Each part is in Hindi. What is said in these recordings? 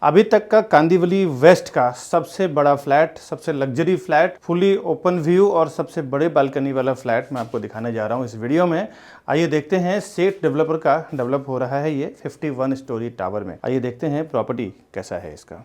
अभी तक का कांदिवली वेस्ट का सबसे बड़ा फ्लैट, सबसे luxury flat, fully open view और सबसे बड़े बालकनी वाला फ्लैट मैं आपको दिखाने जा रहा हूं इस वीडियो में। आइए देखते हैं, सेठ डेवलपर का डेवलप हो रहा है ये 51 स्टोरी टावर में। आइए देखते हैं प्रॉपर्टी कैसा है इसका।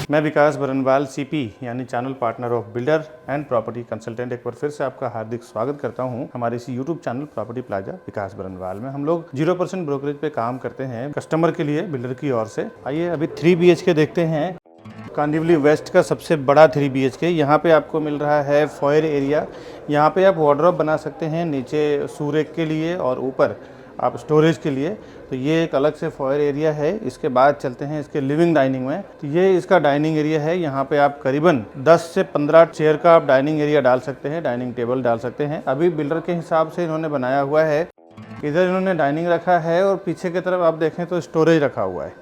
मैं विकास बरनवाल CP यानी channel partner of builder and property consultant एक बार फिर से आपका हार्दिक स्वागत करता हूं हमारे इसी यूट्यूब चैनल प्रॉपर्टी प्लाजा विकास बरनवाल में। हम लोग 0% ब्रोकरेज पे काम करते हैं कस्टमर के लिए बिल्डर की ओर से। आइए अभी 3 BHK देखते हैं। कांदिवली वेस्ट का सबसे बड़ा 3 BHK। यहाँ पे आपको मिल रहा है फॉयर एरिया। यहाँ पे आप वार्डरोब बना सकते हैं, नीचे सूरेक के लिए और ऊपर आप स्टोरेज के लिए। तो ये एक अलग से फॉयर एरिया है। इसके बाद चलते हैं इसके लिविंग डाइनिंग में। तो ये इसका डाइनिंग एरिया है। यहाँ पे आप करीबन 10 से 15 चेयर का आप डाइनिंग एरिया डाल सकते हैं, डाइनिंग टेबल डाल सकते हैं। अभी बिल्डर के हिसाब से इन्होंने बनाया हुआ है। इधर इन्होंने डाइनिंग रखा है और पीछे की तरफ आप देखें तो स्टोरेज रखा हुआ है।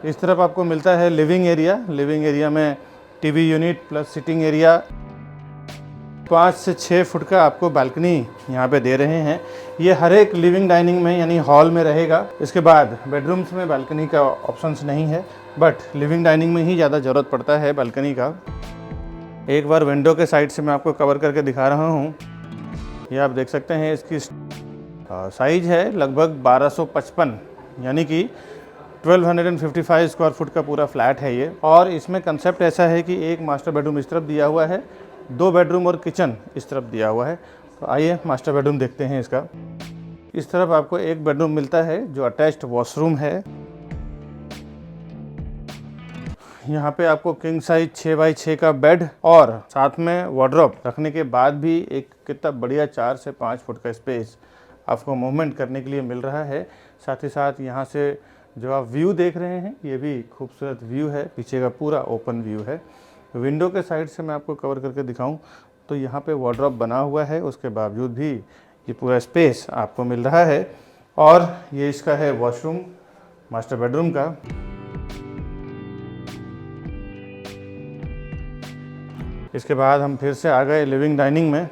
इस तरफ आपको मिलता है लिविंग एरिया। लिविंग एरिया में TV unit plus sitting area. 5 से 6 फुट का आपको बालकनी यहाँ पे दे रहे हैं। ये हर एक लिविंग डाइनिंग में यानी हॉल में रहेगा। इसके बाद बेडरूम्स में बालकनी का ऑप्शंस नहीं है, बट लिविंग डाइनिंग में ही ज़्यादा ज़रूरत पड़ता है बालकनी का। एक बार विंडो के साइड से मैं आपको कवर करके दिखा रहा हूँ। ये आप देख सकते हैं, इसकी साइज है लगभग 1255 यानी कि 1255 स्क्वायर फुट का पूरा फ्लैट है ये। और इसमें कंसेप्ट ऐसा है कि एक मास्टर बेडरूम इस तरफ दिया हुआ है, 2 बेडरूम और किचन इस तरफ दिया हुआ है। तो आइए मास्टर बेडरूम देखते हैं इसका। इस तरफ आपको एक बेडरूम मिलता है जो अटैच्ड वॉशरूम है। यहाँ पे आपको किंग साइज 6x6 का बेड और साथ में वार्डरोब रखने के बाद भी एक कितना बढ़िया 4 से 5 फुट का स्पेस आपको मूवमेंट करने के लिए मिल रहा है। साथ ही साथ यहाँ से जो आप व्यू देख रहे हैं ये भी खूबसूरत व्यू है, पीछे का पूरा ओपन व्यू है। विंडो के साइड से मैं आपको कवर करके दिखाऊं तो यहाँ पे वार्डरोब बना हुआ है, उसके बावजूद भी ये पूरा स्पेस आपको मिल रहा है। और ये इसका है वॉशरूम मास्टर बेडरूम का। इसके बाद हम फिर से आ गए लिविंग डाइनिंग में।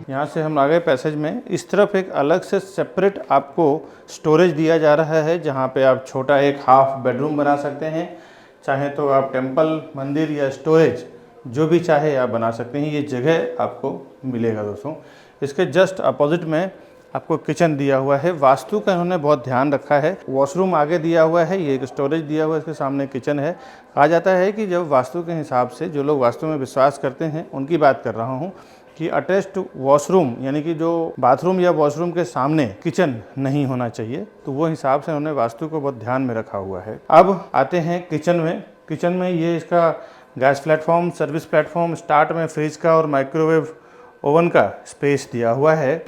यहाँ से हम आ गए पैसेज में। इस तरफ एक अलग से सेपरेट आपको स्टोरेज दिया जा रहा है, जहाँ पे आप छोटा एक हाफ बेडरूम बना सकते हैं। चाहे तो आप टेंपल, मंदिर या स्टोरेज जो भी चाहे आप बना सकते हैं। ये जगह आपको मिलेगा दोस्तों। इसके जस्ट अपोजिट में आपको किचन दिया हुआ है। वास्तु का इन्होंने बहुत ध्यान रखा है। वॉशरूम आगे दिया हुआ है, ये एक स्टोरेज दिया हुआ है, इसके सामने किचन है। कहा जाता है कि जब वास्तु के हिसाब से जो लोग वास्तु में विश्वास करते हैं उनकी बात कर रहा हूँ कि अटैच्ड वॉशरूम यानी कि जो बाथरूम या वॉशरूम के सामने किचन नहीं होना चाहिए। तो वो हिसाब से उन्होंने वास्तु को बहुत ध्यान में रखा हुआ है। अब आते हैं किचन में। किचन में ये इसका gas platform, service platform, start में फ्रिज का और माइक्रोवेव ओवन का स्पेस दिया हुआ है।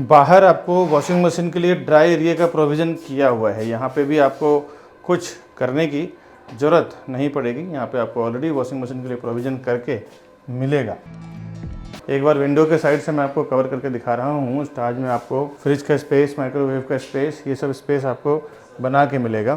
बाहर आपको वॉशिंग मशीन के लिए ड्राई एरिया का प्रोविज़न किया हुआ है। यहाँ पे भी आपको कुछ करने की ज़रूरत नहीं पड़ेगी। यहाँ पे आपको ऑलरेडी वॉशिंग मशीन के लिए प्रोविज़न करके मिलेगा। एक बार विंडो के साइड से मैं आपको कवर करके दिखा रहा हूँ। स्टार्ट में आपको फ्रिज का स्पेस, माइक्रोवेव का स्पेस, ये सब स्पेस आपको बना के मिलेगा।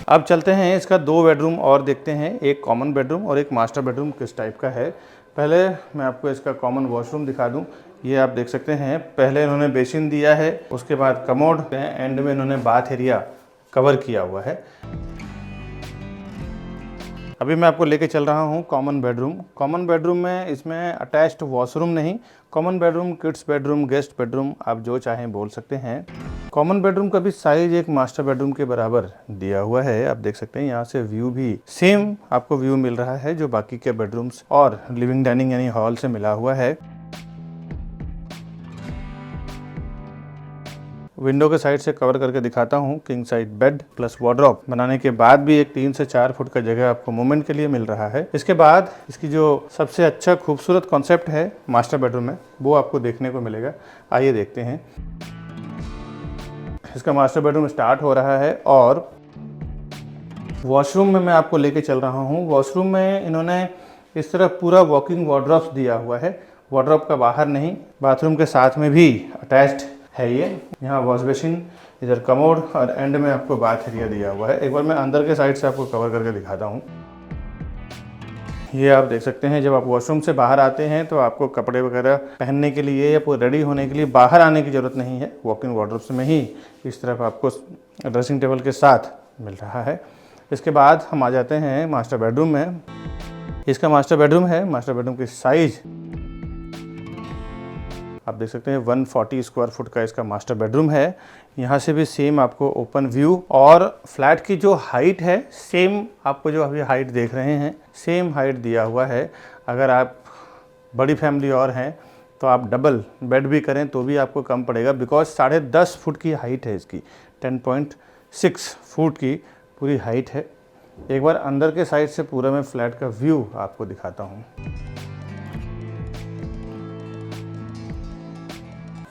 अब चलते हैं इसका 2 बेडरूम और देखते हैं, एक कॉमन बेडरूम और एक मास्टर बेडरूम किस टाइप का है। पहले मैं आपको इसका कॉमन वॉशरूम दिखा दूं। ये आप देख सकते हैं, पहले इन्होंने बेसिन दिया है, उसके बाद कमोड है, एंड में इन्होंने बाथ एरिया कवर किया हुआ है। अभी मैं आपको लेके चल रहा हूँ कॉमन बेडरूम। कॉमन बेडरूम में इसमें अटैच्ड वॉशरूम नहीं, common bedroom, kids bedroom, guest bedroom आप जो चाहें बोल सकते हैं। कॉमन बेडरूम का भी साइज एक मास्टर बेडरूम के बराबर दिया हुआ है। आप देख सकते हैं यहाँ से व्यू भी सेम आपको व्यू मिल रहा है जो बाकी के बेडरूम्स और लिविंग डाइनिंग यानी हॉल से मिला हुआ है। विंडो के साइड से कवर करके दिखाता हूँ। King size bed plus wardrobe बनाने के बाद भी एक 3 से 4 फुट का जगह आपको मूवमेंट के लिए मिल रहा है। इसके बाद इसकी जो सबसे अच्छा खूबसूरत कॉन्सेप्ट है मास्टर बेडरूम में, वो आपको देखने को मिलेगा। आइए देखते हैं। इसका मास्टर बेडरूम स्टार्ट हो रहा है। और वॉशरूम में मैं आपको लेके चल रहा हूँ। वॉशरूम में इन्होंने इस तरह पूरा वॉकिंग वार्डरोब दिया हुआ है, वार्डरोब का बाहर नहीं, बाथरूम के साथ में भी अटैच्ड है ये। यहाँ वॉश बेसिन, इधर कमोड और एंड में आपको बाथ एरिया दिया हुआ है। एक बार मैं अंदर के साइड से आपको कवर करके दिखाता हूँ। ये आप देख सकते हैं, जब आप वॉशरूम से बाहर आते हैं तो आपको कपड़े वगैरह पहनने के लिए या पूरे रेडी होने के लिए बाहर आने की ज़रूरत नहीं है। वॉक-इन वार्डरोब में ही इस तरफ आपको ड्रेसिंग टेबल के साथ मिल रहा है। इसके बाद हम आ जाते हैं मास्टर बेडरूम में। इसका मास्टर बेडरूम है। मास्टर बेडरूम की साइज आप देख सकते हैं, 140 स्क्वायर फुट का इसका मास्टर बेडरूम है। यहाँ से भी सेम आपको ओपन व्यू, और फ्लैट की जो हाइट है सेम, आपको जो अभी हाइट देख रहे हैं सेम हाइट दिया हुआ है। अगर आप बड़ी फैमिली और हैं तो आप डबल बेड भी करें तो भी आपको कम पड़ेगा, बिकॉज 10.5 फुट की हाइट है इसकी, 10.6 फुट की पूरी हाइट है। एक बार अंदर के साइड से पूरा मैं फ्लैट का व्यू आपको दिखाता हूँ।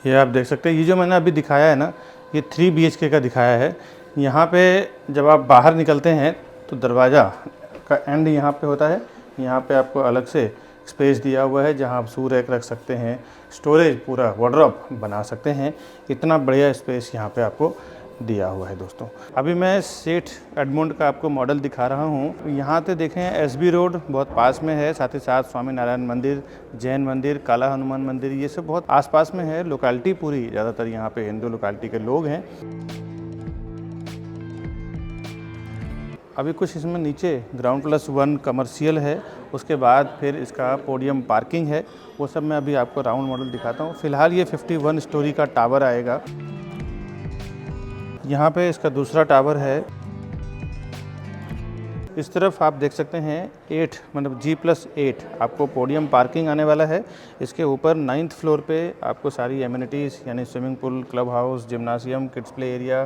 ये आप देख सकते हैं, ये जो मैंने अभी दिखाया है ना, ये 3 BHK का दिखाया है। यहाँ पे जब आप बाहर निकलते हैं तो दरवाज़ा का एंड यहाँ पे होता है। यहाँ पे आपको अलग से स्पेस दिया हुआ है जहाँ आप शू रैक रख सकते हैं, स्टोरेज पूरा वार्डरोब बना सकते हैं। इतना बढ़िया स्पेस यहाँ पे आपको दिया हुआ है दोस्तों। अभी मैं सेठ एडमंड का आपको मॉडल दिखा रहा हूँ। यहाँ पे देखें SB रोड बहुत पास में है, साथ ही साथ स्वामी नारायण मंदिर, जैन मंदिर, काला हनुमान मंदिर, ये सब बहुत आसपास में है। लोकेलिटी पूरी ज़्यादातर यहाँ पे हिंदू लोकेलिटी के लोग हैं। अभी कुछ इसमें नीचे ग्राउंड+1 कमर्शियल है, उसके बाद फिर इसका पोडियम पार्किंग है, वो सब मैं अभी आपको राउंड मॉडल दिखाता हूँ। फिलहाल ये 51 स्टोरी का टावर आएगा। यहाँ पे इसका दूसरा टावर है। इस तरफ आप देख सकते हैं 8 मतलब G+8 आपको पोडियम पार्किंग आने वाला है। इसके ऊपर 9th फ्लोर पे आपको सारी एमिनिटीज़ यानी swimming pool, club house, जिम्नासियम, kids play area,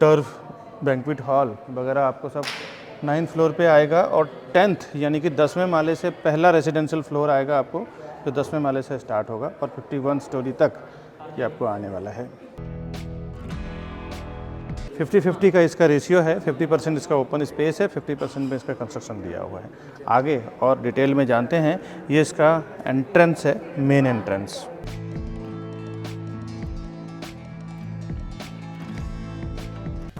turf, banquet hall वगैरह आपको सब 9th फ्लोर पे आएगा। और 10th यानी कि 10वें माले से पहला रेजिडेंशियल फ्लोर आएगा आपको, जो 10वें माले से स्टार्ट होगा और 51 स्टोरी तक ये आपको आने वाला है। 50-50 का इसका रेशियो है। 50% इसका ओपन स्पेस है, 50% में इसका कंस्ट्रक्शन दिया हुआ है। आगे और डिटेल में जानते हैं। ये इसका एंट्रेंस है, मेन एंट्रेंस।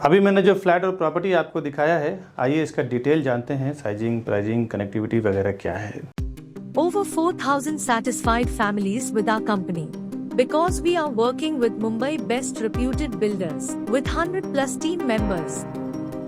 अभी मैंने जो फ्लैट और प्रॉपर्टी आपको दिखाया है, आइए इसका डिटेल जानते हैं। साइजिंग, प्राइसिंग, कनेक्टिविटी वगैरह क्या है। Over 4,000 satisfied families with our company. Because we are working with Mumbai best reputed builders with 100+ team members.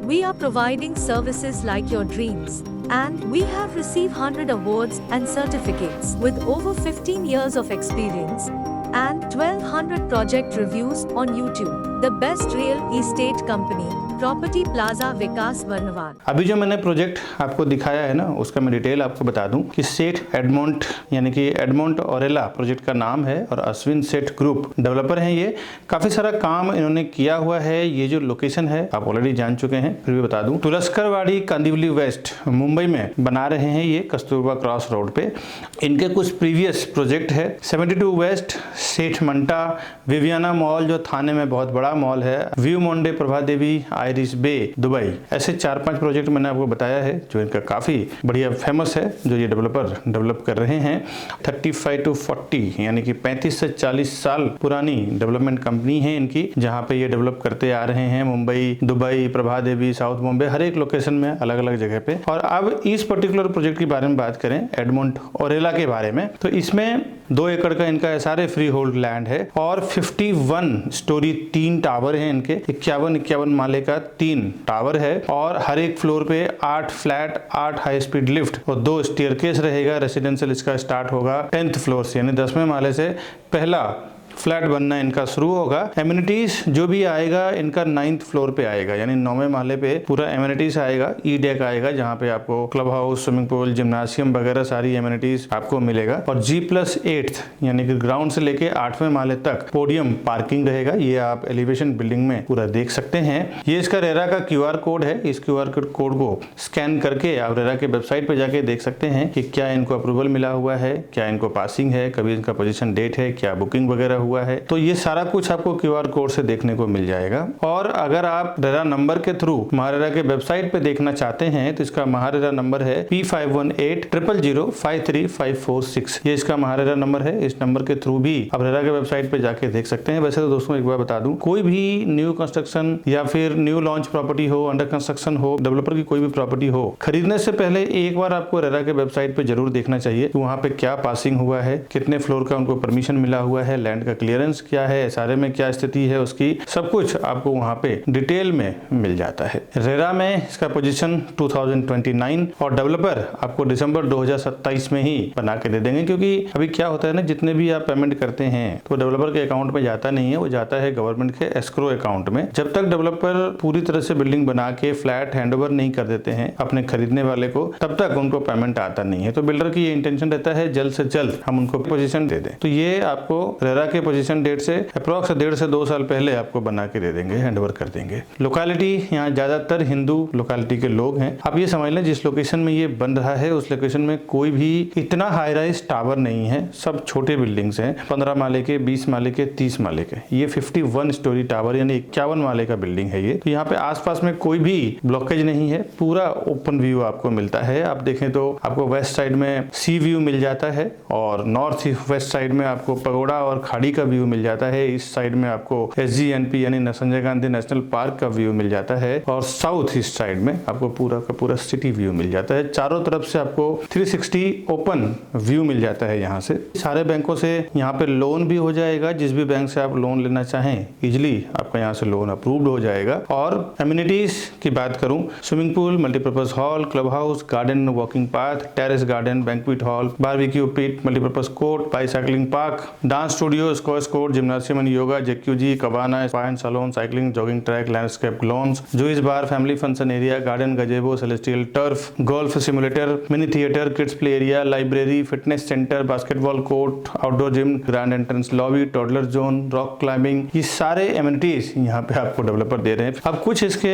We are providing services like your dreams, and we have received 100 awards and certificates with over 15 years of experience and 1200 project reviews on YouTube. The best real estate company, property plaza Vikas Barnwal. अभी जो मैंने प्रोजेक्ट आपको दिखाया है ना, उसका मैं डिटेल आपको बता दूं कि सेठ एडमंड यानी कि एडमंड ओरेला प्रोजेक्ट का नाम है और अश्विन सेठ ग्रुप डेवलपर हैं। ये काफ़ी सारा काम इन्होंने किया हुआ है। ये जो लोकेशन है आप ऑलरेडी जान चुके हैं, फिर भी बता दूं, तुलस्करवाड़ी कांदिवली वेस्ट मुंबई में बना रहे हैं ये, कस्तूरबा क्रॉस रोड पे। इनके कुछ प्रीवियस प्रोजेक्ट है 72 वेस्ट, सेठ मंटा, विवियाना मॉल जो थाने में बहुत बड़ा मॉल है, व्यू मोंडे, प्रभा देवी, आयरिस बे, दुबई। ऐसे 4-5 प्रोजेक्ट मैंने आपको बताया है जो इनका काफ़ी बढ़िया फेमस है, जो ये डेवलपर डेवलप कर रहे हैं। 35 to 40 यानी कि 35 से 40 साल पुरानी डेवलपमेंट कंपनी है इनकी, जहाँ पे ये डेवलप करते आ रहे हैं। मुंबई, दुबई, प्रभा देवी, साउथ मुंबई, हर एक लोकेशन में अलग अलग जगह पे। और अब इस पर्टिकुलर प्रोजेक्ट के बारे में बात करें, एडमंड ओरेला के बारे में, तो इसमें 2 एकड़ का इनका सारे फ्री होल्ड लैंड है और 51 स्टोरी 3 टावर है इनके, 51 माले का 3 टावर है और हर एक फ्लोर पे 8 फ्लैट, 8 हाई स्पीड लिफ्ट और 2 स्टेयरकेस रहेगा। रेसिडेंशियल इसका स्टार्ट होगा 10th फ्लोर से, यानी 10वें माले से पहला फ्लैट बनना इनका शुरू होगा। एमिनिटीज जो भी आएगा इनका 9th फ्लोर पे आएगा, यानी 9वें माले पे पूरा एमिनिटीज आएगा। ई डेक आएगा जहाँ पे आपको क्लब हाउस, स्विमिंग पूल, जिम्नासियम वगैरह सारी एमिनिटीज आपको मिलेगा। और G+8 यानी कि ग्राउंड से लेके 8वें माले तक पोडियम पार्किंग रहेगा। ये आप एलिवेशन बिल्डिंग में पूरा देख सकते हैं। ये इसका रेरा का QR कोड है। इस QR कोड को स्कैन करके आप रेरा के वेबसाइट पे जाके देख सकते हैं कि क्या इनको अप्रूवल मिला हुआ है, क्या इनको पासिंग है, कभी इनका पोजीशन डेट है, क्या बुकिंग वगैरह हुआ है, तो ये सारा कुछ आपको QR कोड से देखने को मिल जाएगा। और अगर आप रेरा नंबर के थ्रू महारेरा के वेबसाइट पे देखना चाहते हैं तो इसका महारेरा नंबर है P518000535546। ये इसका महारेरा नंबर है। इस नंबर के थ्रू भी आप रेरा के वेबसाइट पे जाके देख सकते हैं। वैसे तो दोस्तों एक बार बता दूं, कोई भी न्यू कंस्ट्रक्शन या फिर न्यू लॉन्च प्रॉपर्टी हो, अंडर कंस्ट्रक्शन हो, डेवलपर की कोई भी प्रॉपर्टी हो, खरीदने से पहले एक बार आपको रेरा के वेबसाइट पे जरूर देखना चाहिए कि वहाँ पे क्या पासिंग हुआ है, कितने फ्लोर का उनको परमिशन मिला हुआ है, लैंड का क्लियरेंस क्या है, SRA में क्या स्थिति है उसकी, सब कुछ आपको वहाँ पे डिटेल में मिल जाता है। रेरा में इसका पोजीशन 2029 और डेवलपर आपको दिसंबर 2027 में ही बना के दे देंगे, क्योंकि अभी क्या होता है ना, जितने भी आप पेमेंट करते हैं तो डेवलपर के अकाउंट में जाता नहीं है, वो जाता है गवर्नमेंट के एस्क्रो अकाउंट में। जब तक डेवलपर पूरी तरह से बिल्डिंग बना के फ्लैट हैंडओवर नहीं कर देते हैं अपने खरीदने वाले को, तब तक उनको पेमेंट आता नहीं है। तो बिल्डर की ये इंटेंशन रहता है जल्द से जल्द हम उनको पोजीशन दे दें। तो ये आपको रेरा के पोजीशन डेट से अप्रॉक्स 1.5 से 2 साल पहले आपको बना के दे देंगे, हैंडओवर कर देंगे। लोकेलिटी, यहाँ ज्यादातर हिंदू लोकेलिटी के लोग हैं। आप ये समझ लें जिस लोकेशन में ये बन रहा है उस लोकेशन में कोई भी इतना हाई राइज टावर नहीं है, सब छोटे बिल्डिंग्स हैं, 15 माले के, 20 माले के, 30 माले के। ये 51 स्टोरी टावर यानी 51 माले का बिल्डिंग है ये। तो यहाँ पे आसपास में कोई भी ब्लॉकेज नहीं है, पूरा ओपन व्यू आपको मिलता है। आप देखें तो आपको वेस्ट साइड में सी व्यू मिल जाता है और नॉर्थ वेस्ट साइड में आपको पगोड़ा और खाड़ी का व्यू मिल जाता है। इस साइड में आपको SGNP यानी संजय गांधी नेशनल पार्क का व्यू मिल जाता है और साउथ ईस्ट साइड में आपको पूरा का पूरा सिटी व्यू मिल जाता है। चारों तरफ से आपको 360 ओपन व्यू मिल जाता है। यहाँ से सारे बैंकों से यहाँ पे लोन भी हो जाएगा, जिस भी बैंक से आप लोन लेना चाहें इजिली आपका यहाँ से लोन अप्रूव्ड हो जाएगा। और एमिनिटीज की बात करूं, swimming pool, multipurpose hall, club house, garden, walking path, terrace garden, banquet hall, barbecue pit, multipurpose court, bicycling park, dance studio, squash court, gymnasium and yoga, jacuzzi, cabana, spa and salon, cycling, jogging track, landscape lawns, juice bar, family function area, garden, gazebo, celestial turf, golf simulator, mini theatre, kids play area, library, fitness centre, basketball court, outdoor gym, grand entrance lobby, toddler zone, rock climbing, ये सारे एमिनिटीज यहाँ पे आपको डेवलपर दे रहे हैं। अब कुछ इसके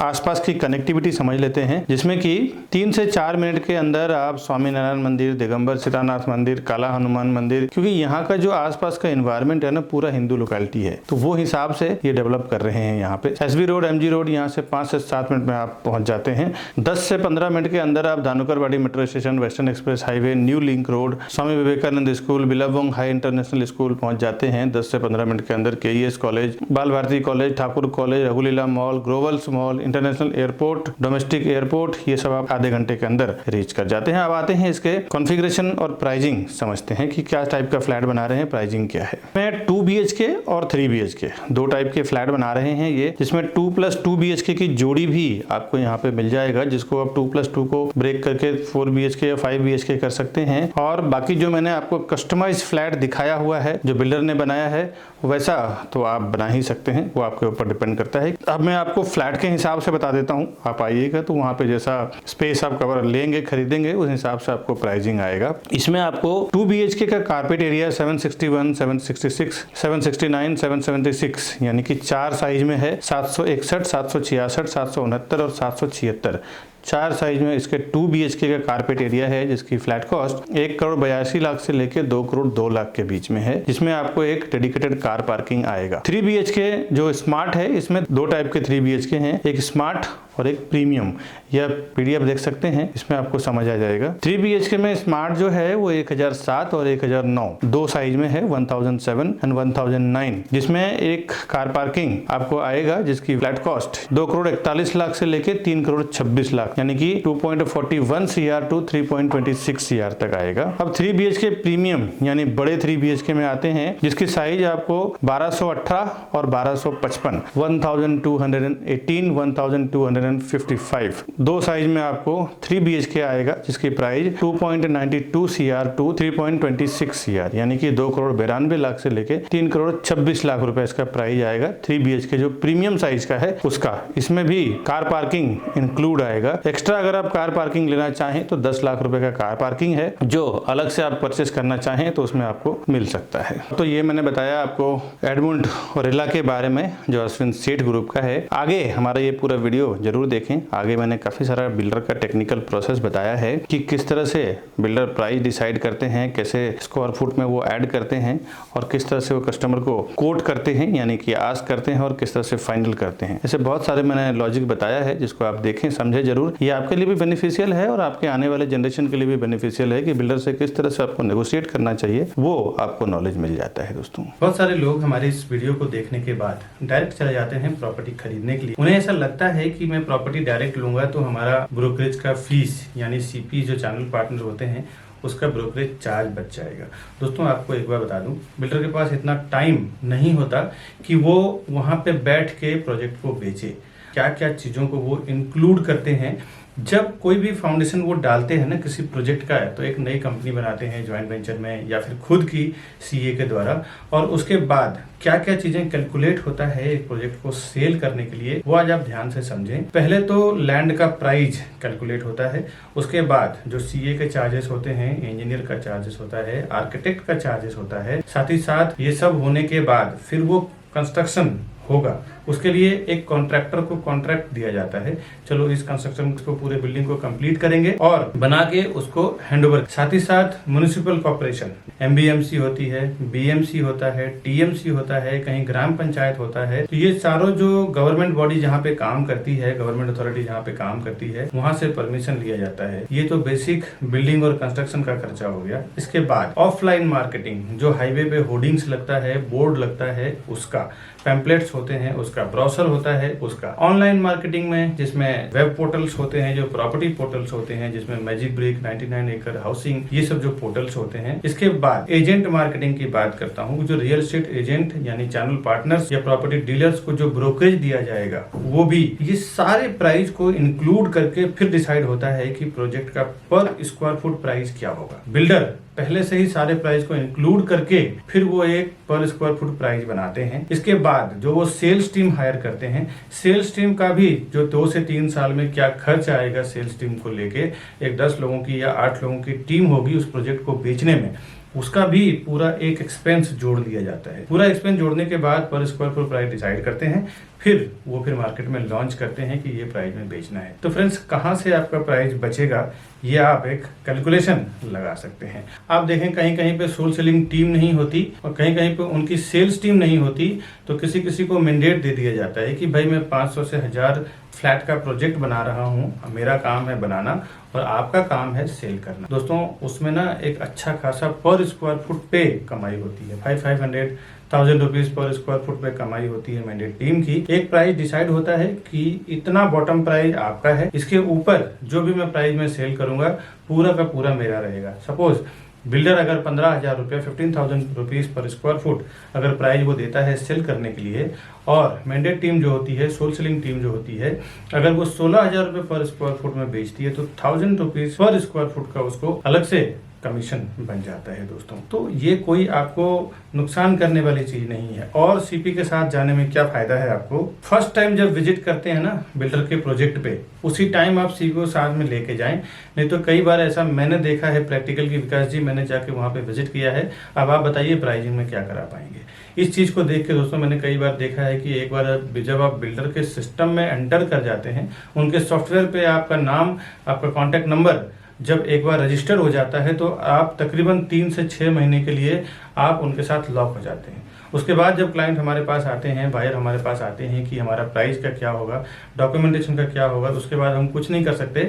आसपास की कनेक्टिविटी समझ लेते हैं, जिसमें कि 3 से 4 मिनट के अंदर आप स्वामीनारायण मंदिर, दिगंबर सीतानाथ मंदिर, काला हनुमान मंदिर, क्योंकि यहाँ का जो आसपास का एनवायरनमेंट है ना पूरा हिंदू लोकेलिटी है, तो वो हिसाब से ये डेवलप कर रहे हैं। यहाँ पे SB रोड, MG रोड, यहाँ से 5 से 7 मिनट में आप पहुंच जाते हैं। 10 से 15 मिनट के अंदर आप Dhanukarwadi metro station, western express highway, new link road, Swami Vivekanand school, Billabong high international school पहुंच जाते हैं। 10 से 15 मिनट के अंदर KES college, Bal Bharati college, Thakur college, रघुलीला mall, Globals mall, international airport, domestic airport, ये सब आप आधे घंटे के अंदर रीच कर जाते हैं। अब आते हैं इसके कॉन्फ़िगरेशन और प्राइसिंग समझते हैं कि क्या टाइप का फ्लैट बना रहे हैं, प्राइसिंग क्या है। मैं 2 BHK और 3 BHK 2 टाइप के फ्लैट बना रहे हैं ये, जिसमें 2+2 BHK की जोड़ी भी आपको यहाँ पे मिल जाएगा, जिसको आप 2+2 को ब्रेक करके 4 BHK या 5 BHK कर सकते हैं। और बाकी जो मैंने आपको कस्टमाइज फ्लैट दिखाया हुआ है जो बिल्डर ने बनाया है, वैसा तो आप बना ही सकते हैं, वो आपके ऊपर डिपेंड करता है। अब मैं आपको फ्लैट के हिसाब से बता देता हूँ, आप आइएगा तो वहाँ पे जैसा स्पेस आप कवर लेंगे, खरीदेंगे, उस हिसाब से आपको प्राइसिंग आएगा। इसमें आपको 2 BHK का कारपेट एरिया 761, 766, 769, 776 यानी कि 4 साइज में है, 761, 766, 769 और 776। 4 साइज में इसके 2 BHK का कारपेट एरिया है, जिसकी फ्लैट कॉस्ट 1,82,00,000 से लेके 2,02,00,000 के बीच में है, जिसमें आपको एक डेडिकेटेड कार पार्किंग आएगा। 3 BHK जो स्मार्ट है, इसमें 2 टाइप के 3 BHK हैं, एक स्मार्ट और एक प्रीमियम। यह PDF देख सकते हैं, इसमें आपको समझ आ जाएगा। 3 BHK में स्मार्ट जो है वो 1007 और 1009 2 साइज में है, 1007 एंड 1009, जिसमें एक कार पार्किंग आपको आएगा, जिसकी फ्लैट कॉस्ट 2,41,00,000 से लेके 3,26,00,000 यानी कि 2.41 CR टू 3.26 CR तक आएगा। अब 3 BHK प्रीमियम यानी बड़े 3 BHK में आते हैं, जिसकी साइज आपको 1218 और 1255, 1218, 1255 2 साइज में आपको 3 BHK आएगा, जिसकी प्राइस 2.92 CR टू 3.26 CR यानी कि 2,92,00,000 से लेके 3,26,00,000 रुपए इसका प्राइस आएगा। 3 BHK जो प्रीमियम साइज का है उसका, इसमें भी कार पार्किंग इंक्लूड आएगा। एक्स्ट्रा अगर आप कार पार्किंग लेना चाहें तो 10 लाख रुपए का कार पार्किंग है, जो अलग से आप परचेस करना चाहें तो उसमें आपको मिल सकता है। तो ये मैंने बताया आपको एडमंड और रेरा के बारे में, जो अश्विन सेठ ग्रुप का है। आगे हमारा ये पूरा वीडियो जरूर देखें। आगे मैंने काफ़ी सारा बिल्डर का टेक्निकल प्रोसेस बताया है कि किस तरह से बिल्डर प्राइस डिसाइड करते हैं, कैसे स्क्वायर फुट में वो ऐड करते हैं और किस तरह से वो कस्टमर को कोट करते हैं यानी कि आस्क करते हैं और किस तरह से फाइनल करते हैं। ऐसे बहुत सारे मैंने लॉजिक बताया है जिसको आप देखें, समझे जरूर। ये आपके लिए भी बेनिफिशियल है और आपके आने वाले जनरेशन के लिए भी बेनिफिशियल है कि बिल्डर से किस तरह से आपको नेगोशिएट करना चाहिए, वो आपको नॉलेज मिल जाता है दोस्तों। बहुत सारे लोग हमारे इस वीडियो को देखने के बाद डायरेक्ट चले जाते हैं प्रॉपर्टी खरीदने के लिए। उन्हें ऐसा लगता है कि मैं प्रॉपर्टी डायरेक्ट लूंगा तो हमारा ब्रोकरेज का फीस यानी सीपी जो चैनल पार्टनर होते हैं उसका ब्रोकरेज चार्ज बच जाएगा। दोस्तों आपको एक बार बता दूं, बिल्डर के पास इतना टाइम नहीं होता कि वो वहां पे बैठ के प्रोजेक्ट को बेचे। क्या क्या चीजों को वो इंक्लूड करते हैं जब कोई भी फाउंडेशन वो डालते हैं ना किसी प्रोजेक्ट का है, तो एक नई कंपनी बनाते हैं ज्वाइंट वेंचर में या फिर खुद की सीए के द्वारा, और उसके बाद क्या क्या चीजें कैलकुलेट होता है एक प्रोजेक्ट को सेल करने के लिए, वो आज आप ध्यान से समझें। पहले तो लैंड का प्राइस कैलकुलेट होता है, उसके बाद जो सीए के चार्जेस होते हैं, इंजीनियर का चार्जेस होता है, आर्किटेक्ट का चार्जेस होता है, साथ ही साथ ये सब होने के बाद फिर वो कंस्ट्रक्शन होगा, उसके लिए एक कॉन्ट्रैक्टर को कॉन्ट्रैक्ट दिया जाता है। चलो इस कंस्ट्रक्शन को पूरे बिल्डिंग को कंप्लीट करेंगे और बना के उसको हैंडओवर। साथ ही साथ म्युनिसिपल कॉर्पोरेशन एमबीएमसी होती है, बीएमसी होता है, टीएमसी होता है, कहीं ग्राम पंचायत होता है। तो ये सारों जो गवर्नमेंट बॉडी जहाँ पे काम करती है, गवर्नमेंट अथॉरिटी जहाँ पे काम करती है, वहां से परमिशन लिया जाता है। ये तो बेसिक बिल्डिंग और कंस्ट्रक्शन का खर्चा हो गया। इसके बाद ऑफलाइन मार्केटिंग, जो हाईवे पे होर्डिंग्स लगता है, बोर्ड लगता है, उसका पैम्पलेट्स होते हैं, उसका ब्रोशर होता है, उसका ऑनलाइन मार्केटिंग में जिसमें वेब पोर्टल्स होते हैं, जो प्रॉपर्टी पोर्टल्स होते हैं, जिसमें मैजिक ब्रिक, 99 एकड़ हाउसिंग, ये सब जो पोर्टल्स होते हैं। इसके बाद एजेंट मार्केटिंग की बात करता हूँ, जो रियल एस्टेट एजेंट यानी चैनल पार्टनर्स या प्रॉपर्टी डीलर्स को जो ब्रोकरेज दिया जाएगा, वो भी ये सारे प्राइस को इंक्लूड करके फिर डिसाइड होता है कि प्रोजेक्ट का पर स्क्वायर फुट प्राइस क्या होगा। बिल्डर पहले से ही सारे प्राइस को इंक्लूड करके फिर वो एक पर स्क्वायर फुट प्राइस बनाते हैं। इसके बाद जो वो सेल्स टीम हायर करते हैं, सेल्स टीम का भी जो 2 से 3 साल में क्या खर्च आएगा सेल्स टीम को लेके, एक 10 लोगों की या 8 लोगों की टीम होगी उस प्रोजेक्ट को बेचने में, उसका भी पूरा एक एक्सपेंस जोड़ दिया जाता है। पूरा एक्सपेंस जोड़ने के बाद पर स्क्वायर फुट प्राइस डिसाइड करते हैं, फिर वो फिर मार्केट में लॉन्च करते हैं कि ये प्राइस में बेचना है। तो फ्रेंड्स, कहाँ से आपका प्राइस बचेगा ये आप एक कैलकुलेशन लगा सकते हैं। आप देखें कहीं कहीं पे सोल सेलिंग टीम नहीं होती और कहीं कहीं पे उनकी सेल्स टीम नहीं होती, तो किसी किसी को मैंडेट दे दिया जाता है कि भाई मैं 500 से 1000 फ्लैट का प्रोजेक्ट बना रहा हूँ, मेरा काम है बनाना और आपका काम है सेल करना। दोस्तों उसमें ना एक अच्छा खासा पर स्क्वायर फुट पे कमाई होती है, 500,000 रुपीज पर स्क्वायर फुट पे कमाई होती है मैंडेट टीम की। एक प्राइस डिसाइड होता है कि इतना बॉटम प्राइस आपका है, इसके ऊपर जो भी मैं प्राइस में सेल करूंगा पूरा का पूरा मेरा रहेगा। सपोज बिल्डर अगर 15,000 रुपया 15,000 रुपीज पर स्क्वायर फुट अगर प्राइस वो देता है सेल करने के लिए, और मैंडेट टीम जो होती है, सोल सेलिंग टीम जो होती है, अगर वो 16,000 रुपये पर स्क्वायर फुट में बेचती है तो 1000 रुपीज पर स्क्वायर फुट का उसको अलग से कमीशन बन जाता है दोस्तों। तो ये कोई आपको नुकसान करने वाली चीज नहीं है। और सीपी के साथ जाने में क्या फायदा है आपको, फर्स्ट टाइम जब विजिट करते हैं ना बिल्डर के प्रोजेक्ट पे, उसी टाइम आप सीपी को साथ में लेके जाएं। नहीं तो कई बार ऐसा मैंने देखा है प्रैक्टिकल की, विकास जी मैंने जाके वहां पे विजिट किया है, अब आप बताइए प्राइसिंग में क्या करा पाएंगे। इस चीज को देख के दोस्तों मैंने कई बार देखा है कि एक बार जब आप बिल्डर के सिस्टम में एंटर कर जाते हैं, उनके सॉफ्टवेयर पे आपका नाम, आपका कॉन्टैक्ट नंबर जब एक बार रजिस्टर हो जाता है तो आप तकरीबन 3 से 6 महीने के लिए आप उनके साथ लॉक हो जाते हैं। उसके बाद जब क्लाइंट हमारे पास आते हैं, बायर हमारे पास आते हैं कि हमारा प्राइस का क्या होगा, डॉक्यूमेंटेशन का क्या होगा, तो उसके बाद हम कुछ नहीं कर सकते,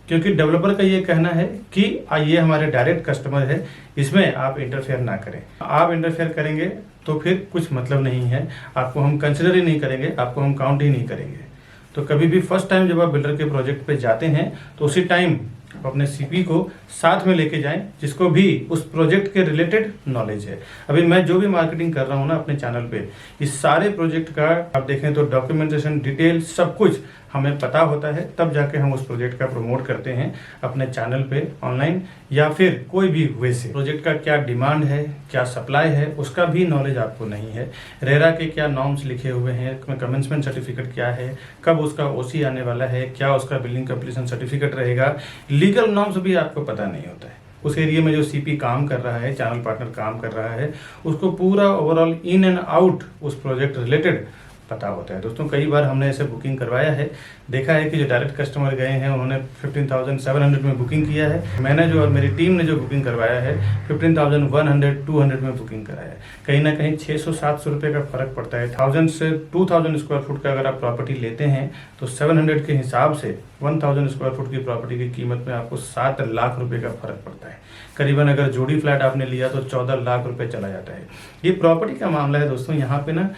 क्योंकि डेवलपर का ये कहना है कि ये हमारे डायरेक्ट कस्टमर है, इसमें आप इंटरफेयर ना करें। आप इंटरफेयर करेंगे तो फिर कुछ मतलब नहीं है, आपको हम कंसिडर ही नहीं करेंगे, आपको हम काउंट ही नहीं करेंगे। तो कभी भी फर्स्ट टाइम जब आप बिल्डर के प्रोजेक्ट पे जाते हैं तो उसी टाइम आप अपने सीपी को साथ में लेके जाएं, जिसको भी उस प्रोजेक्ट के रिलेटेड नॉलेज है। अभी मैं जो भी मार्केटिंग कर रहा हूँ ना अपने चैनल पे, इस सारे प्रोजेक्ट का आप देखें तो डॉक्यूमेंटेशन, डिटेल सब कुछ हमें पता होता है, तब जाके हम उस प्रोजेक्ट का प्रमोट करते हैं अपने चैनल पे ऑनलाइन या फिर कोई भी वे से। प्रोजेक्ट का क्या डिमांड है, क्या सप्लाई है, उसका भी नॉलेज आपको नहीं है। रेरा के क्या नॉर्म्स लिखे हुए हैं, कमेंसमेंट सर्टिफिकेट क्या है, कब उसका ओसी आने वाला है, क्या उसका बिल्डिंग कंप्लीशन सर्टिफिकेट रहेगा, लीगल नॉर्म्स भी आपको पता नहीं होता है। उस एरिया में जो सीपी काम कर रहा है, चैनल पार्टनर काम कर रहा है, उसको पूरा ओवरऑल इन एंड आउट उस प्रोजेक्ट रिलेटेड पता होता है। दोस्तों कई बार हमने ऐसे बुकिंग करवाया है, देखा है कि जो डायरेक्ट कस्टमर गए हैं उन्होंने 15,700 में बुकिंग किया है, मैंने जो और मेरी टीम ने जो बुकिंग करवाया है 15,100 200 में बुकिंग कराया है। कहीं ना कहीं 600-700 रुपये का फर्क पड़ता है। 1000 से 2000 स्क्वायर फुट का अगर आप प्रॉपर्टी लेते हैं तो 700 के हिसाब से 1000 स्क्वायर फुट की प्रॉपर्टी की कीमत में आपको 7 लाख रुपए का फर्क पड़ता है। करीबन अगर जोड़ी फ्लैट आपने लिया तो 14 लाख रुपए चला जाता है। ये प्रॉपर्टी का मामला है दोस्तों, यहाँ पे ना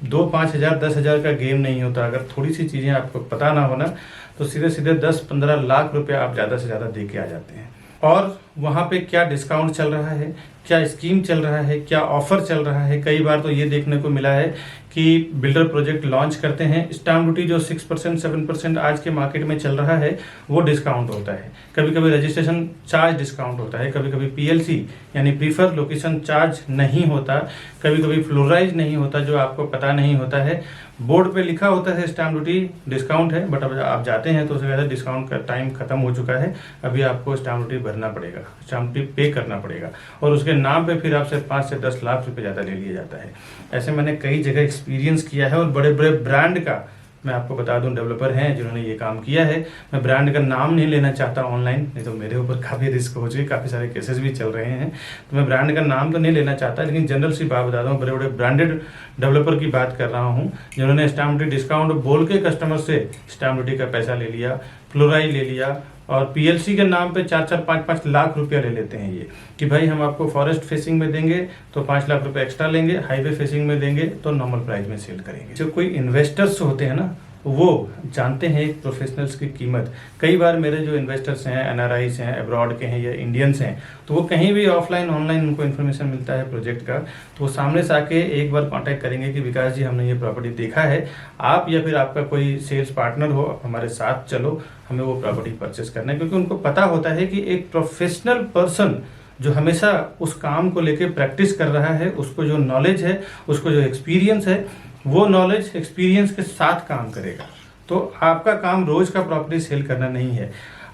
2-5 हज़ार 10 हज़ार का गेम नहीं होता। अगर थोड़ी सी चीज़ें आपको पता ना हो ना तो सीधे सीधे 10-15 लाख रुपए आप ज़्यादा से ज़्यादा दे के आ जाते हैं। और वहाँ पे क्या डिस्काउंट चल रहा है, क्या स्कीम चल रहा है, क्या ऑफर चल रहा है। कई बार तो ये देखने को मिला है कि बिल्डर प्रोजेक्ट लॉन्च करते हैं, स्टैम्प ड्यूटी जो 6% 7% आज के मार्केट में चल रहा है वो डिस्काउंट होता है। कभी कभी रजिस्ट्रेशन चार्ज डिस्काउंट होता है, कभी कभी PLC यानी प्रीफर लोकेशन चार्ज नहीं होता, कभी कभी फ्लोराइज नहीं होता जो आपको पता नहीं होता है। बोर्ड पे लिखा होता है स्टैम्प ड्यूटी डिस्काउंट है, बट अब आप जाते हैं तो उससे ज़्यादा डिस्काउंट का टाइम खत्म हो चुका है। अभी आपको स्टैम्प ड्यूटी भरना पड़ेगा, स्टैम्प ड्यूटी पे करना पड़ेगा और उसके नाम पे फिर आपसे 5 से 10 लाख रुपए ज़्यादा ले लिया जाता है। ऐसे मैंने कई जगह एक्सपीरियंस किया है और बड़े बड़े ब्रांड का मैं आपको बता दूं डेवलपर हैं जिन्होंने ये काम किया है। मैं ब्रांड का नाम नहीं लेना चाहता ऑनलाइन, नहीं तो मेरे ऊपर काफ़ी रिस्क हो चुकी, काफ़ी सारे केसेस भी चल रहे हैं, तो मैं ब्रांड का नाम तो नहीं लेना चाहता, लेकिन जनरल सी बात बता दूं, बड़े बड़े ब्रांडेड डेवलपर की बात कर रहा हूँ जिन्होंने स्टैम्प ड्यूटी डिस्काउंट बोल के कस्टमर से स्टैम्प ड्यूटी का पैसा ले लिया, फ्लोराइज ले लिया और PLC के नाम पे 4-4 5-5 लाख रुपया ले लेते हैं ये कि भाई हम आपको फॉरेस्ट फेसिंग में देंगे तो 5 लाख रुपए एक्स्ट्रा लेंगे, हाईवे फेसिंग में देंगे तो नॉर्मल प्राइस में सेल करेंगे। जो कोई इन्वेस्टर्स होते हैं ना वो जानते हैं एक प्रोफेशनल्स की कीमत। कई बार मेरे जो इन्वेस्टर्स हैं NRIs हैं, अब्रॉड के हैं या इंडियंस हैं, तो वो कहीं भी ऑफलाइन ऑनलाइन उनको इन्फॉर्मेशन मिलता है प्रोजेक्ट का, तो वो सामने से आके एक बार कांटेक्ट करेंगे कि विकास जी हमने ये प्रॉपर्टी देखा है, आप या फिर आपका कोई सेल्स पार्टनर हो हमारे साथ चलो, हमें वो प्रॉपर्टी परचेस करना है। क्योंकि उनको पता होता है कि एक प्रोफेशनल पर्सन जो हमेशा उस काम को लेके प्रैक्टिस कर रहा है, उसको जो नॉलेज है, उसको जो एक्सपीरियंस है, वो नॉलेज एक्सपीरियंस के साथ काम करेगा। तो आपका काम रोज का प्रॉपर्टी सेल करना नहीं है।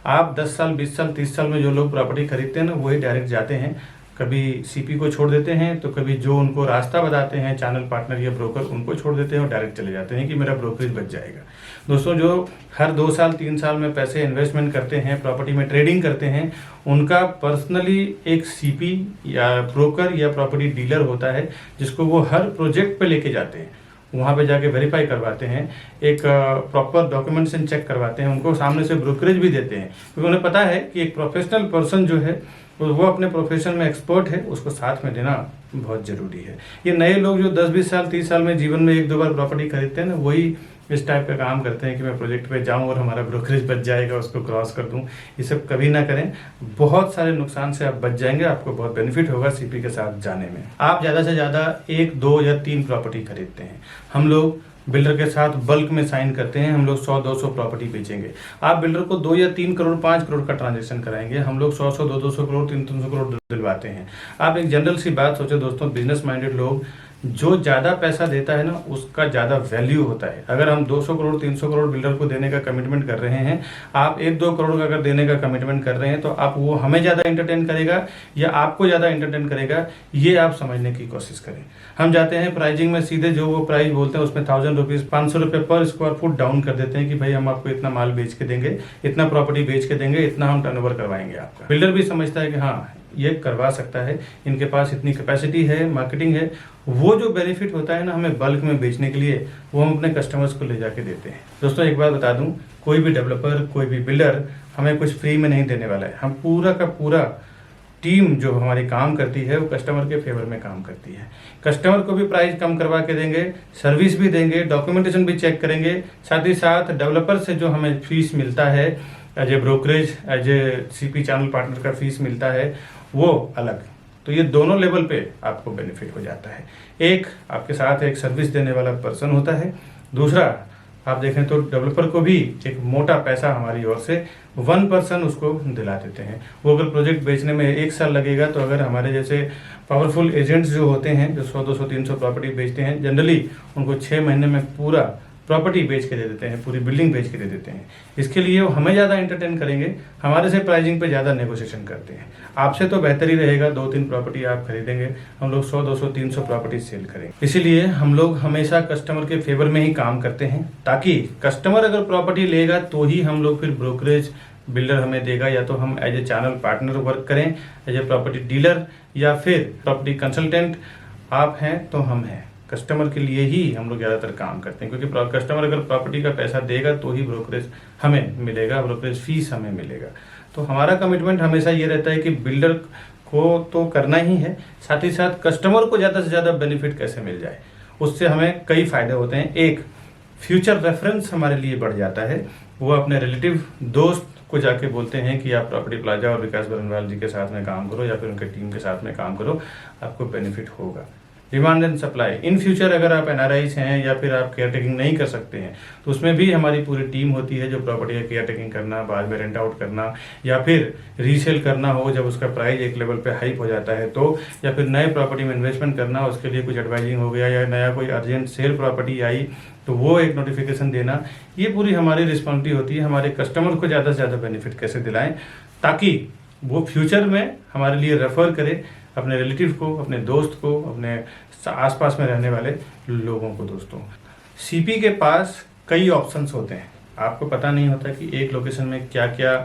आप 10 साल 20 साल 30 साल में जो लोग प्रॉपर्टी खरीदते हैं ना वही डायरेक्ट जाते हैं, कभी CP को छोड़ देते हैं तो कभी जो उनको रास्ता बताते हैं चैनल पार्टनर या ब्रोकर उनको छोड़ देते हैं और डायरेक्ट चले जाते हैं कि मेरा ब्रोकरेज बच जाएगा। दोस्तों जो हर 2 साल 3 साल में पैसे इन्वेस्टमेंट करते हैं, प्रॉपर्टी में ट्रेडिंग करते हैं, उनका पर्सनली एक CP या ब्रोकर या प्रॉपर्टी डीलर होता है जिसको वो हर प्रोजेक्ट पे लेके जाते हैं, वहाँ पे जाके वेरीफाई करवाते हैं, एक प्रॉपर डॉक्यूमेंटेशन चेक करवाते हैं, उनको सामने से ब्रोकरेज भी देते हैं, क्योंकि उन्हें पता है कि एक प्रोफेशनल पर्सन जो है वो अपने प्रोफेशन में एक्सपर्ट है, उसको साथ में देना बहुत जरूरी है। ये नए लोग जो 10-20 साल 30 साल में जीवन में 1-2 बार प्रॉपर्टी खरीदते हैं ना, वही इस टाइप का काम करते हैं कि मैं प्रोजेक्ट पे जाऊं और हमारा ब्रोकरेज बच जाएगा, उसको क्रॉस कर दूं। ये सब कभी ना करें, बहुत सारे नुकसान से आप बच जाएंगे, आपको बहुत बेनिफिट होगा CP के साथ जाने में। आप ज़्यादा से ज़्यादा 1, 2 या 3 प्रॉपर्टी खरीदते हैं, हम लोग बिल्डर के साथ बल्क में साइन करते हैं, हम लोग 100-200 प्रॉपर्टी बेचेंगे। आप बिल्डर को 2 या 3 करोड़ 5 करोड़ का ट्रांजेक्शन कराएंगे, हम लोग 100-100 200 करोड़ 300 करोड़ दिलवाते हैं। आप एक जनरल सी बात सोचो दोस्तों, बिजनेस माइंडेड लोग, जो ज़्यादा पैसा देता है ना उसका ज़्यादा वैल्यू होता है। अगर हम 200 करोड़ 300 करोड़ बिल्डर को देने का कमिटमेंट कर रहे हैं, आप 1-2 करोड़ का अगर देने का कमिटमेंट कर रहे हैं तो आप वो हमें ज़्यादा एंटरटेन करेगा या आपको ज़्यादा एंटरटेन करेगा, ये आप समझने की कोशिश करें। हम जाते हैं प्राइजिंग में सीधे जो वो प्राइस बोलते हैं उसमें 1000 रुपीज़ 500 रुपये पर स्क्वायर फुट डाउन कर देते हैं कि भाई हम आपको इतना माल बेच के देंगे, इतना प्रॉपर्टी बेच के देंगे, इतना हम टर्नओवर करवाएंगे आपका। बिल्डर भी समझता है कि हाँ ये करवा सकता है, इनके पास इतनी कैपेसिटी है, मार्केटिंग है। वो जो बेनिफिट होता है ना हमें बल्क में बेचने के लिए, वो हम अपने कस्टमर्स को ले जाके देते हैं। दोस्तों एक बात बता दूं, कोई भी डेवलपर कोई भी बिल्डर हमें कुछ फ्री में नहीं देने वाला है। हम पूरा का पूरा टीम जो हमारी काम करती है वो कस्टमर के फेवर में काम करती है। कस्टमर को भी प्राइस कम करवा के देंगे, सर्विस भी देंगे, डॉक्यूमेंटेशन भी चेक करेंगे, साथ ही साथ डेवलपर से जो हमें फीस मिलता है as a brokerage, as a CP channel partner का फीस मिलता है वो अलग। तो ये दोनों लेवल पे आपको बेनिफिट हो जाता है। एक आपके साथ एक सर्विस देने वाला पर्सन होता है, दूसरा आप देखें तो डेवलपर को भी एक मोटा पैसा हमारी ओर से 1 पर्सन उसको दिला देते हैं। वो अगर प्रोजेक्ट बेचने में 1 साल लगेगा तो अगर हमारे जैसे पावरफुल एजेंट्स जो होते हैं जो 100, 200, 300 प्रॉपर्टी बेचते हैं, जनरली उनको 6 महीने में पूरा प्रॉपर्टी बेच के दे देते हैं, पूरी बिल्डिंग बेच के दे देते हैं। इसके लिए वो हमें ज़्यादा एंटरटेन करेंगे, हमारे से प्राइसिंग पे ज़्यादा नेगोशिएशन करते हैं। आपसे तो बेहतर ही रहेगा 2-3 प्रॉपर्टी आप खरीदेंगे, हम लोग 100, 200, 300 प्रॉपर्टी सेल करेंगे। इसीलिए हम लोग हमेशा कस्टमर के फेवर में ही काम करते हैं, ताकि कस्टमर अगर प्रॉपर्टी लेगा तो ही हम लोग फिर ब्रोकरेज बिल्डर हमें देगा, या तो हम as a channel partner work करें, एज ए प्रॉपर्टी डीलर, या फिर प्रॉपर्टी कंसल्टेंट आप हैं तो हम हैं। कस्टमर के लिए ही हम लोग ज़्यादातर काम करते हैं, क्योंकि कस्टमर अगर प्रॉपर्टी का पैसा देगा तो ही ब्रोकरेज हमें मिलेगा, ब्रोकरेज फीस हमें मिलेगा। तो हमारा कमिटमेंट हमेशा ये रहता है कि बिल्डर को तो करना ही है, साथ ही साथ कस्टमर को ज़्यादा से ज़्यादा बेनिफिट कैसे मिल जाए, उससे हमें कई फ़ायदे होते हैं। एक, फ्यूचर रेफरेंस हमारे लिए बढ़ जाता है। वो अपने रिलेटिव दोस्त को जाके बोलते हैं कि आप प्रॉपर्टी प्लाजा और विकास बरनवाल जी के साथ में काम करो, या फिर उनके टीम के साथ में काम करो, आपको बेनिफिट होगा। Demand and supply, in future अगर आप एनआरआईज हैं या फिर आप केयर टेकिंग नहीं कर सकते हैं, तो उसमें भी हमारी पूरी टीम होती है जो प्रॉपर्टी का केयर टेकिंग करना, बाद में रेंट आउट करना, या फिर रीसेल करना हो जब उसका प्राइस एक लेवल पे हाइप हो जाता है तो, या फिर नए प्रॉपर्टी में इन्वेस्टमेंट करना, उसके लिए कुछ एडवाइजिंग हो गया, या नया कोई अर्जेंट सेल प्रॉपर्टी आई तो वो एक नोटिफिकेशन देना, ये पूरी हमारी रिस्पॉन्सिबिलिटी होती है। हमारे कस्टमर को ज़्यादा से ज़्यादा बेनिफिट कैसे दिलाएं, ताकि वो फ्यूचर में हमारे लिए रेफर करे अपने रिलेटिव को, अपने दोस्त को, अपने आसपास में रहने वाले लोगों को। दोस्तों, सीपी के पास कई ऑप्शंस होते हैं, आपको पता नहीं होता कि एक लोकेशन में क्या क्या,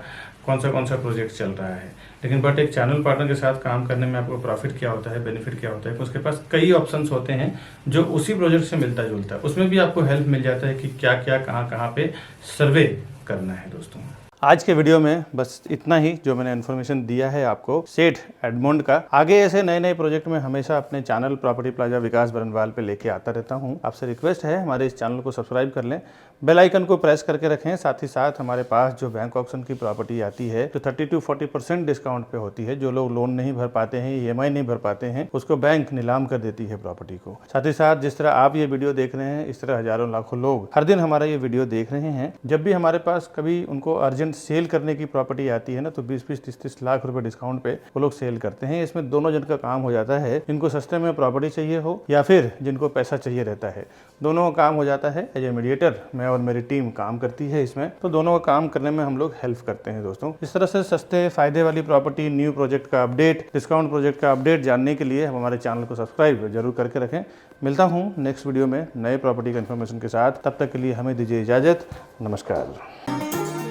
कौन सा प्रोजेक्ट चल रहा है, लेकिन बट एक चैनल पार्टनर के साथ काम करने में आपको प्रॉफिट क्या होता है, बेनिफिट क्या होता है, उसके पास कई ऑप्शंस होते हैं जो उसी प्रोजेक्ट से मिलता जुलता है। उसमें भी आपको हेल्प मिल जाता है कि क्या क्या कहाँ पे सर्वे करना है। दोस्तों, आज के वीडियो में बस इतना ही जो मैंने इन्फॉर्मेशन दिया है आपको सेठ एडमंड का। आगे ऐसे नए नए प्रोजेक्ट में हमेशा अपने चैनल प्रॉपर्टी प्लाजा विकास बरनवाल पे लेके आता रहता हूं। आपसे रिक्वेस्ट है हमारे इस चैनल को सब्सक्राइब कर लें, बेल आइकन को प्रेस करके रखें। साथ ही साथ हमारे पास जो बैंक ऑक्शन की प्रॉपर्टी आती है तो 30-40% डिस्काउंट पे होती है। जो लोग लोन नहीं भर पाते हैं, EMI नहीं भर पाते हैं, उसको बैंक नीलाम कर देती है प्रॉपर्टी को। साथ ही साथ जिस तरह आप ये वीडियो देख रहे हैं, इस तरह हजारों लाखों लोग हर दिन हमारा ये वीडियो देख रहे हैं। जब भी हमारे पास कभी उनको अर्जेंट सेल करने की प्रॉपर्टी आती है ना, तो 20-30 लाख रुपए डिस्काउंट पे वो लोग सेल करते हैं। इसमें दोनों जन का काम हो जाता है, जिनको सस्ते में प्रॉपर्टी चाहिए हो या फिर जिनको पैसा चाहिए रहता है, दोनों का काम हो जाता है। एज ए मीडिएटर मैं और मेरी टीम काम करती है इसमें, तो दोनों का काम करने में हम लोग हेल्प करते हैं। दोस्तों, इस तरह से सस्ते फायदे वाली प्रॉपर्टी, न्यू प्रोजेक्ट का अपडेट, डिस्काउंट प्रोजेक्ट का अपडेट जानने के लिए हमारे चैनल को सब्सक्राइब जरूर करके रखें। मिलता हूँ नेक्स्ट वीडियो में नए प्रॉपर्टी का इन्फॉर्मेशन के साथ। तब तक के लिए हमें दीजिए इजाजत। नमस्कार।